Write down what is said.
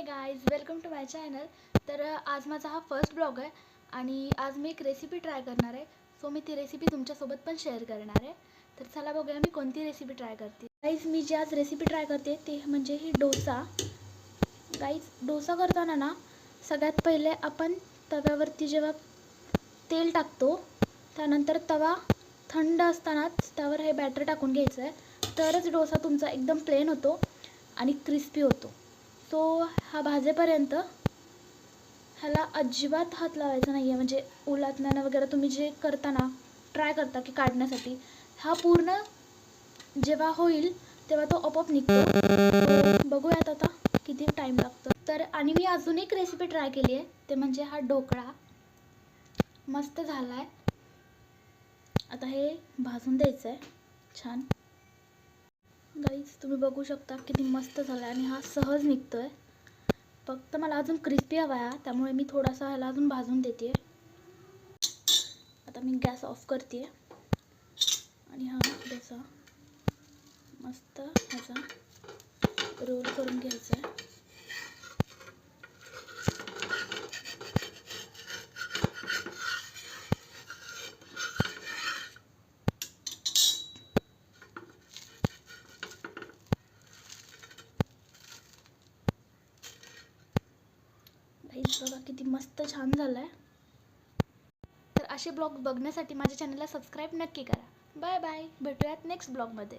हे guys, welcome to my channel. तर आज माझा हा फर्स्ट ब्लॉग आहे आणि आज मी एक रेसिपी ट्राय करणार आहे. सो मी ती रेसिपी तुमच्यासोबत पण शेअर करणार आहे. तर चला बघूया मी कोणती रेसिपी ट्राय करते. गाईज, मी जी आज रेसिपी ट्राय करते ते म्हणजे ही डोसा. गाईज, डोसा करताना ना सगळ्यात पहिले आपण तव्यावरती जेव्हा तेल टाकतो त्यानंतर तवा थंड असतानाच त्यावर हे बॅटर टाकून घ्यायचं आहे. तरच डोसा तुमचा एकदम प्लेन होतो आणि क्रिस्पी होतो. सो हा भाजेपर्यंत ह्याला अजिबात हात लावायचा नाही आहे. म्हणजे उलटण्यानं वगैरे तुम्ही जे करताना ट्राय करता की काढण्यासाठी, हा पूर्ण जेव्हा होईल तेव्हा तो आपोआप निघतो. बघूयात आता किती टाईम लागतो. तर आणि मी अजून एक रेसिपी ट्राय केली आहे, ते म्हणजे हा ढोकळा. मस्त झाला आहे. आता हे भाजून द्यायचं आहे छान. गाईज, तुम्ही बघू शकता किती मस्त झाला आहे आणि हा सहज निघतोय. फक्त मला अजून क्रिस्पी हवा आहे, त्यामुळे मी थोडासा ह्याला अजून भाजून देते. आता मी गॅस ऑफ करते आणि हा डोसा मस्त ह्याचा रोल करून घ्यायचा आहे. गाईज, बघा किती मस्त छान झाला आहे. तर असे ब्लॉग बघण्यासाठी माझ्या चॅनलला सबस्क्राईब नक्की करा. बाय बाय, भेटूयात नेक्स्ट ब्लॉगमध्ये.